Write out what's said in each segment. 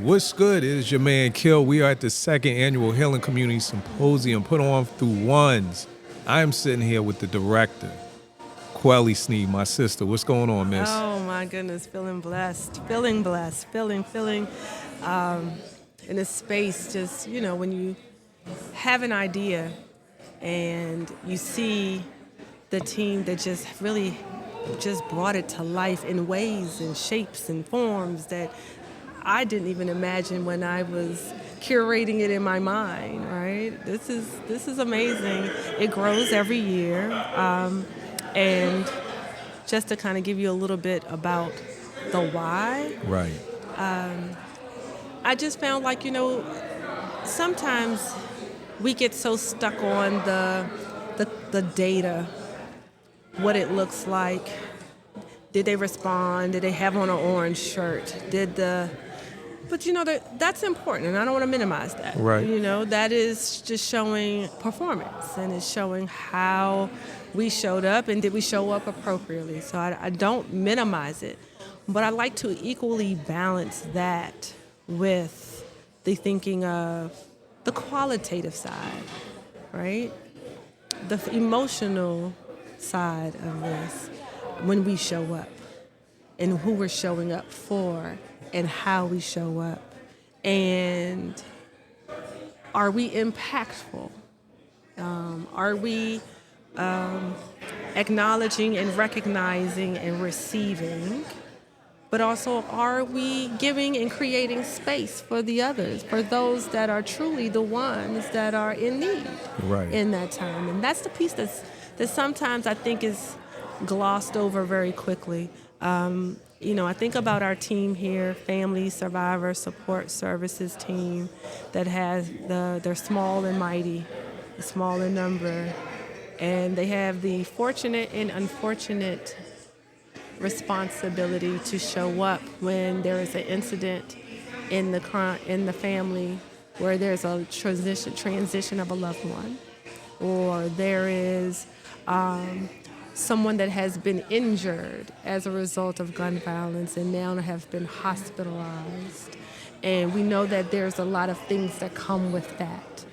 What's good? It is your man Kill. We are at the second annual Healing Communities Symposium put on through ONSE. I am sitting here with the director, Kwelli Sneed, my sister. What's going on, miss? Oh my goodness, feeling blessed, feeling in a space. Just, when you have an idea and you see the team that just really just brought it to life in ways and shapes and forms that I didn't even imagine when I was curating it in my mind, right? This is amazing. It grows every year. And just to kind of give you a little bit about the why, Right. I just found sometimes we get so stuck on the data, what it looks like. Did they respond? Did they have on an orange shirt? But that's important, and I don't want to minimize that. Right. That is just showing performance, and it's showing how we showed up, and did we show up appropriately. So I don't minimize it, but I like to equally balance that with the thinking of the qualitative side, right? The emotional side of this, when we show up, and who we're showing up for, and how we show up, and are we impactful? Are we acknowledging and recognizing and receiving? But also, are we giving and creating space for the others, for those that are truly the ones that are in need in that time? And that's the piece that sometimes I think is glossed over very quickly. I think about our team here, Family Survivor Support Services team, that has they're small and mighty, small in number, and they have the fortunate and unfortunate responsibility to show up when there is an incident in the family, where there's a transition of a loved one, or there is someone that has been injured as a result of gun violence and now have been hospitalized. And we know that there's a lot of things that come with that.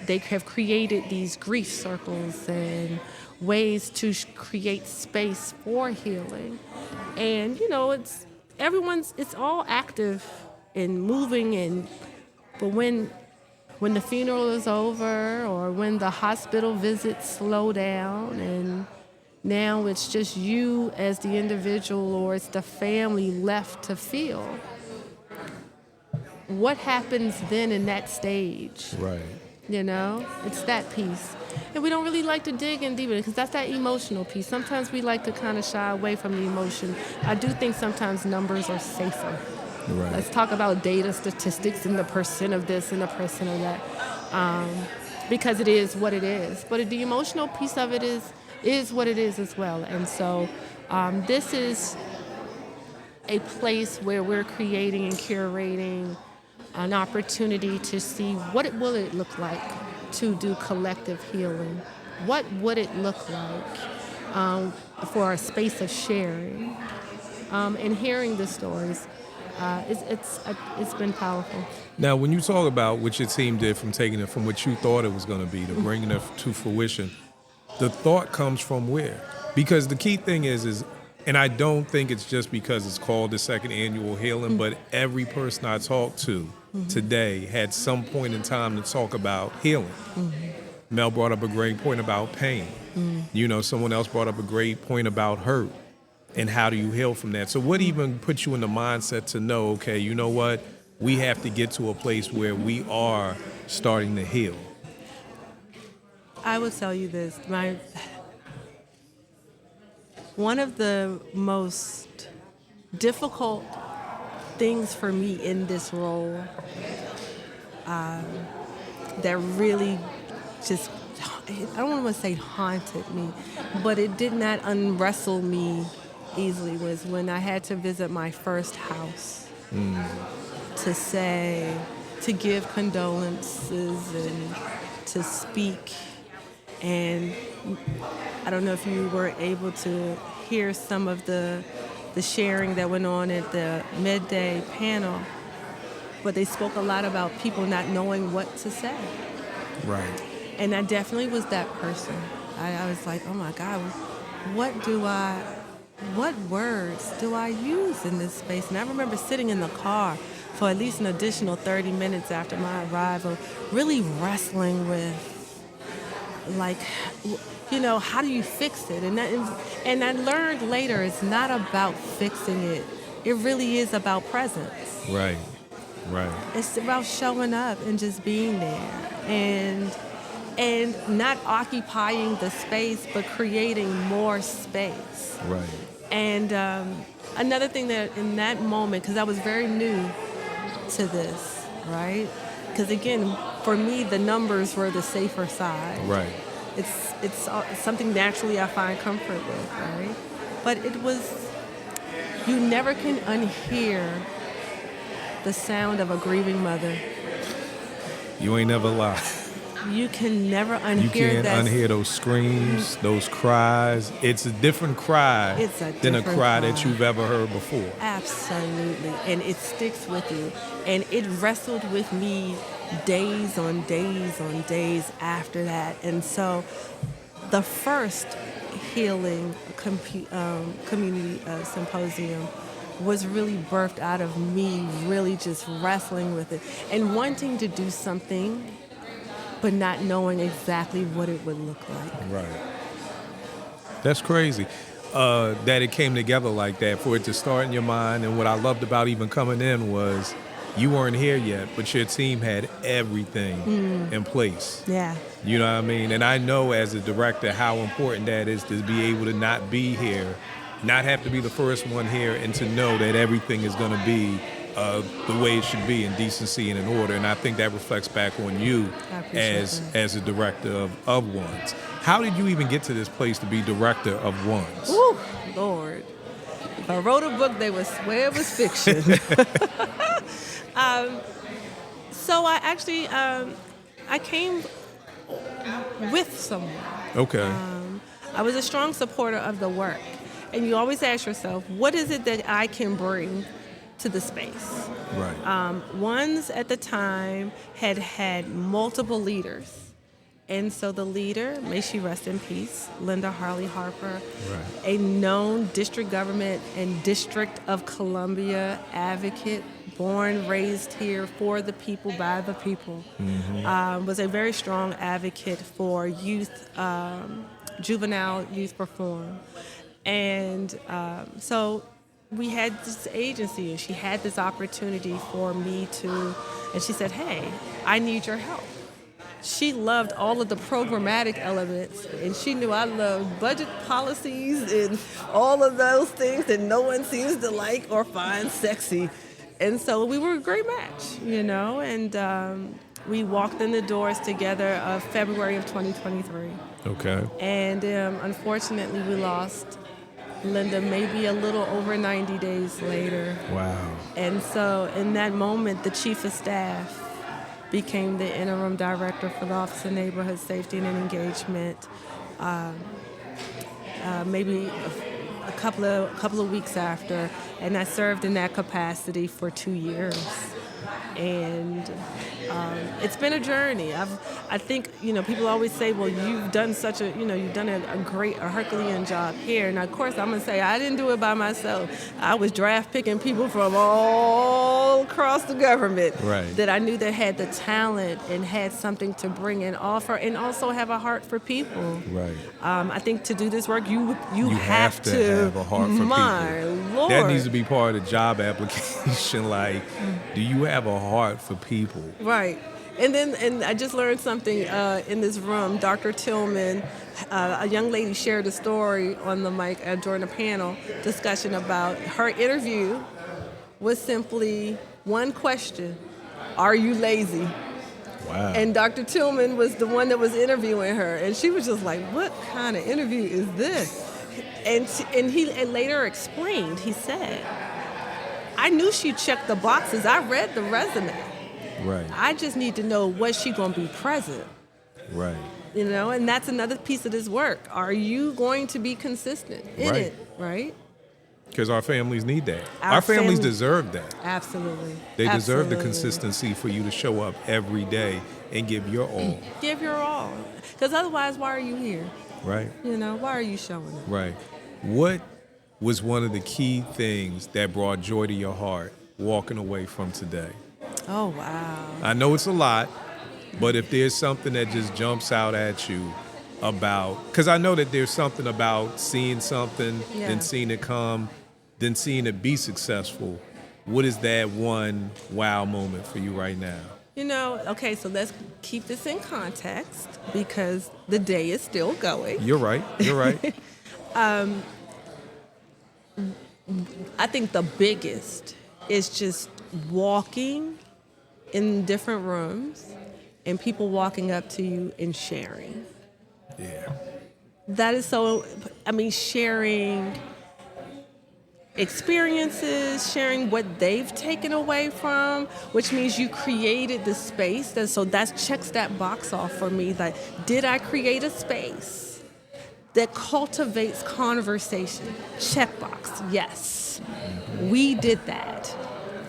They have created these grief circles and ways to create space for healing. And, it's all active and moving, but when the funeral is over, or when the hospital visits slow down, and now it's just you as the individual, or it's the family left to feel, what happens then in that stage? Right. It's that piece. And we don't really like to dig in deeper, because that's that emotional piece. Sometimes we like to kind of shy away from the emotion. I do think sometimes numbers are safer. Right. Let's talk about data, statistics, and the percent of this and the percent of that, because it is what it is. But the emotional piece of it is what it is as well. And so this is a place where we're creating and curating an opportunity to see what will it look like to do collective healing. What would it look like for a space of sharing and hearing the stories? It's been powerful. Now, when you talk about what your team did, from taking it from what you thought it was going to be to bringing it to fruition, the thought comes from where? Because the key thing is, and I don't think it's just because it's called the second annual healing, but every person I talked to today had some point in time to talk about healing. Mel brought up a great point about pain. Someone else brought up a great point about hurt. And how do you heal from that? So what even puts you in the mindset to know, okay, you know what? We have to get to a place where we are starting to heal. I will tell you this. One of the most difficult things for me in this role that really just, I don't want to say haunted me, but it did not unwrestle me easily, was when I had to visit my first house to give condolences and to speak. And I don't know if you were able to hear some of the sharing that went on at the midday panel, but they spoke a lot about people not knowing what to say. Right. And I definitely was that person. I was like, oh my God, what words do I use in this space? And I remember sitting in the car for at least an additional 30 minutes after my arrival, really wrestling with, like, how do you fix it? And I learned later it's not about fixing it. It really is about presence. Right. Right. It's about showing up and just being there and not occupying the space, but creating more space. Right. And another thing that in that moment, because I was very new to this, right? Because again, for me, the numbers were the safer side. Right. It's something naturally I find comfort with, right? But it was, you never can unhear the sound of a grieving mother. You ain't never lied. You can never unhear You can't that. unhear those screams, those cries. It's a different cry than a cry that you've ever heard before. Absolutely. And it sticks with you. And it wrestled with me days on days on days after that. And so the first Healing Community Symposium was really birthed out of me really just wrestling with it and wanting to do something but not knowing exactly what it would look like. Right. That's crazy that it came together like that, for it to start in your mind. And what I loved about even coming in was you weren't here yet, but your team had everything in place. Yeah. You know what I mean? And I know as a director how important that is, to be able to not be here, not have to be the first one here, and to know that everything is going to be the way it should be, in decency and in order. And I think that reflects back on you as a director of ONSE. How did you even get to this place to be director of ONSE? Ooh, Lord. If I wrote a book, they would swear it was fiction. So I actually, I came with someone. Okay. I was a strong supporter of the work. And you always ask yourself, what is it that I can bring to the space? Right. ONSE at the time had multiple leaders. And so the leader, may she rest in peace, Linda Harley Harper, a known district government and District of Columbia advocate, born, raised here for the people, by the people, was a very strong advocate for youth, juvenile youth reform. And so we had this agency, and she had this opportunity for me to, and she said, hey, I need your help. She loved all of the programmatic elements, and she knew I loved budget policies and all of those things that no one seems to like or find sexy. And so we were a great match, and we walked in the doors together February of 2023. Okay. And unfortunately, we lost Linda maybe a little over 90 days later. Wow. And so in that moment, the chief of staff became the interim director for the Office of Neighborhood Safety and Engagement. Maybe a couple of weeks after, and I served in that capacity for 2 years. And it's been a journey. I think people always say, well, you've done you've done a Herculean job here. And of course, I'm gonna say I didn't do it by myself. I was draft picking people from all across the government that I knew that had the talent and had something to bring and offer, and also have a heart for people. Right. I think to do this work, you have to have a heart for my people. Lord. That needs to be part of the job application. Like, do you have a heart for people? Right. And I just learned something in this room. Dr. Tillman, a young lady, shared a story on the mic during a panel discussion about her interview was simply one question: are you lazy? Wow. And Dr. Tillman was the one that was interviewing her, and she was just like, what kind of interview is this? And he later explained, he said, I knew she checked the boxes. I read the resume. Right. I just need to know, was she going to be present? Right. And that's another piece of this work. Are you going to be consistent in it, right? Because our families need that. Our families deserve that. Absolutely. They deserve the Absolutely. consistency for you to show up every day and give your all. Give your all. Because otherwise, why are you here? Right? Why are you showing up? Right. What was one of the key things that brought joy to your heart walking away from today? Oh, wow. I know it's a lot, but if there's something that just jumps out at you about, because I know that there's something about seeing something, then seeing it come, then seeing it be successful. What is that one wow moment for you right now? Okay, so let's keep this in context because the day is still going. You're right. I think the biggest is just walking in different rooms and people walking up to you and sharing. Yeah. That is sharing experiences, sharing what they've taken away from, which means you created the space. So that checks that box off for me. Like, did I create a space that cultivates conversation? Checkbox, yes. We did that.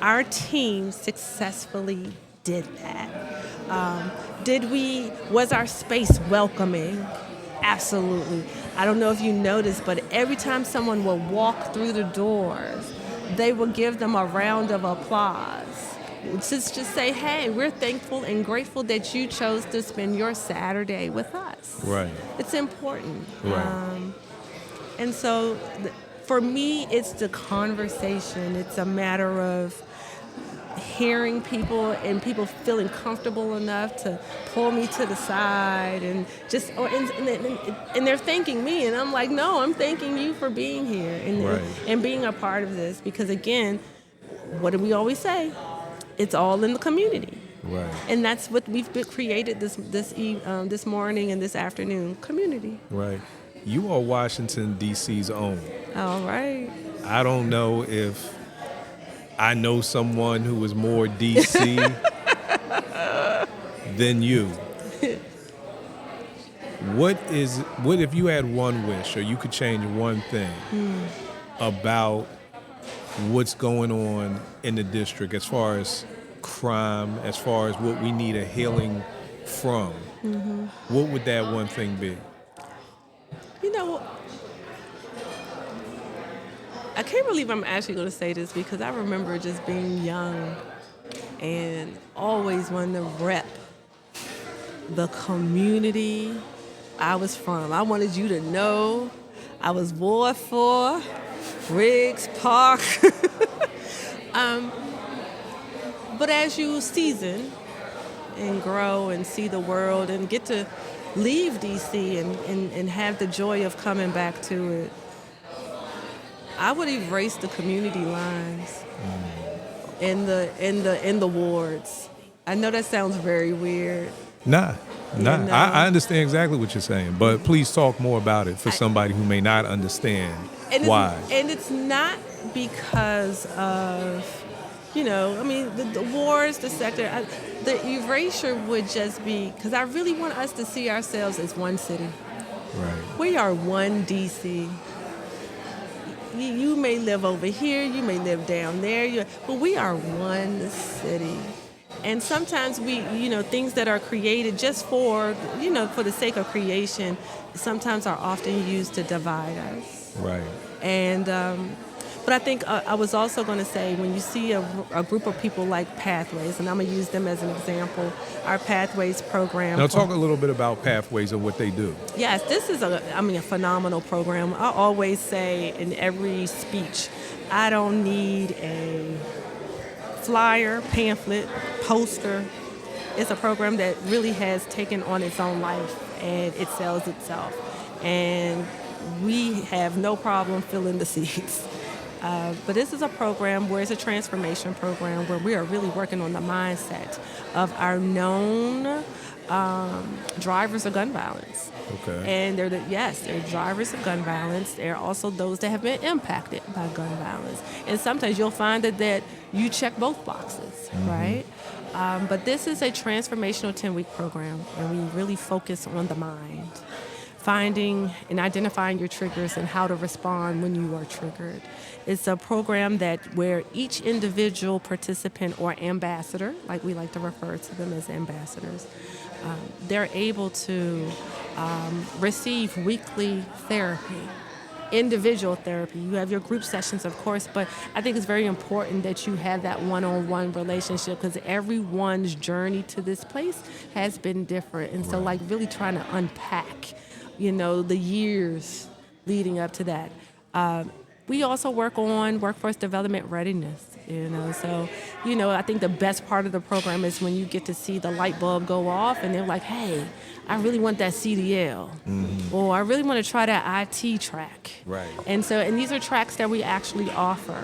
Our team successfully did that. Was our space welcoming? Absolutely. I don't know if you noticed, but every time someone would walk through the doors, they would give them a round of applause. Just say, hey, we're thankful and grateful that you chose to spend your Saturday with us. Right. It's important. Right. And so for me, it's the conversation. It's a matter of hearing people and people feeling comfortable enough to pull me to the side and and they're thanking me, and I'm like, no, I'm thanking you for being here and being a part of this, because again, what do we always say? It's all in the community. Right. And that's what we've created this morning and this afternoon, community. Right. You are Washington, D.C.'s own. All right. I don't know if I know someone who is more D.C. than you. What if you had one wish, or you could change one thing about what's going on in the district as far as crime, as far as what we need a healing from? What would that one thing be? I can't believe I'm actually going to say this, because I remember just being young and always wanting to rep the community I was from. I wanted you to know I was Ward 4, Riggs Park. But as you season and grow and see the world and get to leave D.C. and have the joy of coming back to it, I would erase the community lines in the wards. I know that sounds very weird. Nah. I understand exactly what you're saying, but please talk more about it for somebody who may not understand why. And it's not because of, the wars, the sector. The erasure would just be because I really want us to see ourselves as one city. Right. We are one D.C. You may live over here, you may live down there, but we are one city. And sometimes we, things that are created just for the sake of creation, sometimes are often used to divide us. Right. And, but I think I was also going to say, when you see a group of people like Pathways, and I'm going to use them as an example, our Pathways program. Now talk a little bit about Pathways and what they do. Yes, this is a phenomenal program. I always say in every speech, I don't need a flyer, pamphlet, poster. It's a program that really has taken on its own life, and it sells itself. And we have no problem filling the seats. But this is a program where it's a transformation program where we are really working on the mindset of our known drivers of gun violence. Okay. And they're drivers of gun violence. They're also those that have been impacted by gun violence. And sometimes you'll find that you check both boxes, right? But this is a transformational 10-week program, and we really focus on the mind. finding and identifying your triggers and how to respond when you are triggered. It's a program where each individual participant or ambassador, like we like to refer to them as ambassadors, they're able to receive weekly therapy, individual therapy. You have your group sessions, of course, but I think it's very important that you have that one-on-one relationship because everyone's journey to this place has been different. And so like really trying to unpack, the years leading up to that. We also work on workforce development readiness, So, I think the best part of the program is when you get to see the light bulb go off and they're like, hey, I really want that CDL, or I really want to try that IT track. Right. And these are tracks that we actually offer.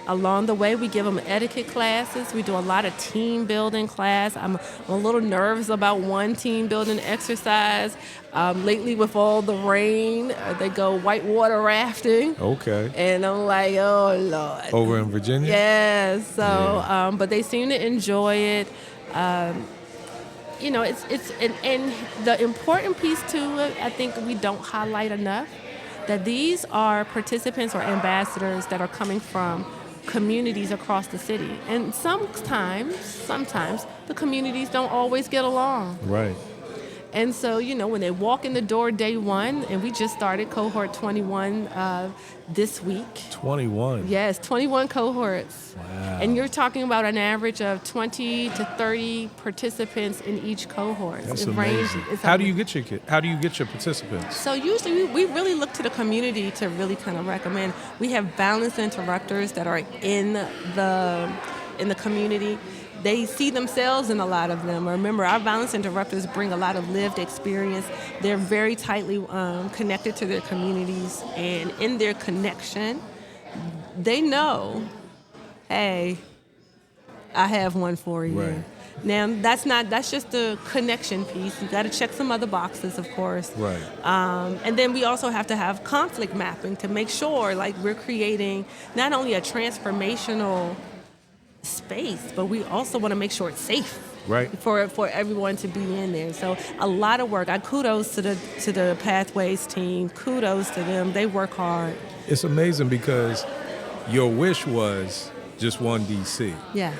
Along the way, we give them etiquette classes. We do a lot of team building class. I'm a little nervous about one team building exercise. Lately, with all the rain, they go whitewater rafting. Okay. And I'm like, oh, Lord. Over in Virginia? Yeah. So, but they seem to enjoy it. And the important piece to it, I think we don't highlight enough, that these are participants or ambassadors that are coming from communities across the city. And sometimes the communities don't always get along. Right. And so, when they walk in the door day one, and we just started cohort 21 this week. 21? Yes, 21 cohorts. Wow. And you're talking about an average of 20 to 30 participants in each cohort. That's amazing. How do you get your participants? So usually we really look to the community to really kind of recommend. We have balance interrupters that are in the community. They see themselves in a lot of them. Remember, our balance interrupters bring a lot of lived experience. They're very tightly connected to their communities, and in their connection, they know, hey, I have one for you. Right. Now, that's just the connection piece. You got to check some other boxes, of course. Right. And then we also have to have conflict mapping to make sure, like, we're creating not only a transformational space, but we also want to make sure it's safe, right, for everyone to be in there. So a lot of work. I kudos to the Pathways team. Kudos to them. They work hard. It's amazing because your wish was just one DC. Yeah.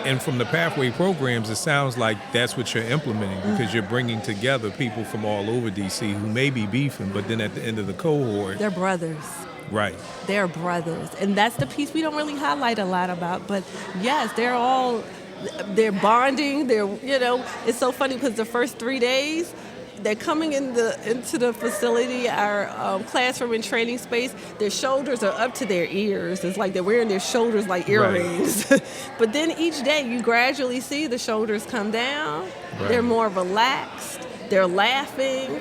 And from the Pathway programs, it sounds like that's what you're implementing because you're bringing together people from all over DC who may be beefing, but then at the end of the cohort, they're brothers. Right. They're brothers. And that's the piece we don't really highlight a lot about. But yes, they're bonding. It's so funny because the first 3 days, they're coming into the facility, our classroom and training space. Their shoulders are up to their ears. It's like they're wearing their shoulders like earrings. Right. But then each day you gradually see the shoulders come down. Right. They're more relaxed. They're laughing.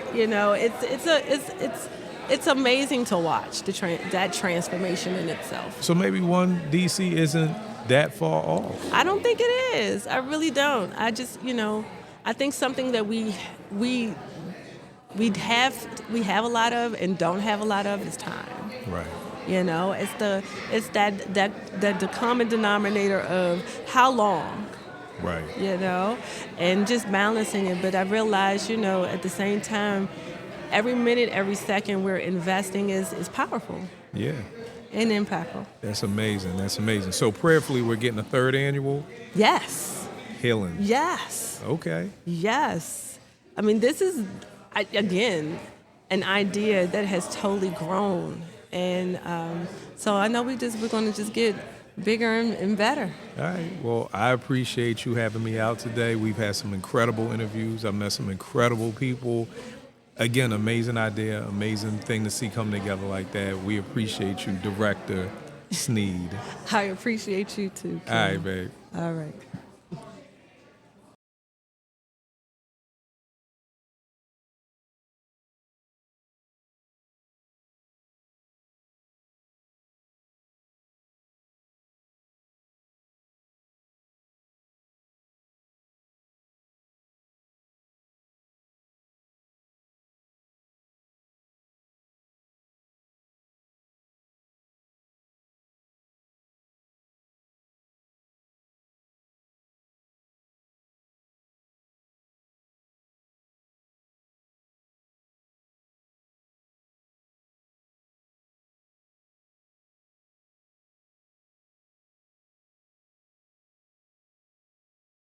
It's amazing to watch that transformation in itself. So maybe one DC isn't that far off. I don't think it is. I really don't. I just, I think something that we have a lot of and don't have a lot of is time. Right. It's the common denominator of how long. Right. And just balancing it. But I realize, at the same time, every minute, every second we're investing is powerful. Yeah. And impactful. That's amazing. That's amazing. So prayerfully, we're getting a third annual? Yes. Healing? Yes. Okay. Yes. I mean, this is, again, an idea that has totally grown. And so I know we're going to just get bigger and better. All right. Well, I appreciate you having me out today. We've had some incredible interviews. I've met some incredible people. Again, amazing idea, amazing thing to see come together like that. We appreciate you, Director Sneed. I appreciate you too, Ken. All right, babe. All right.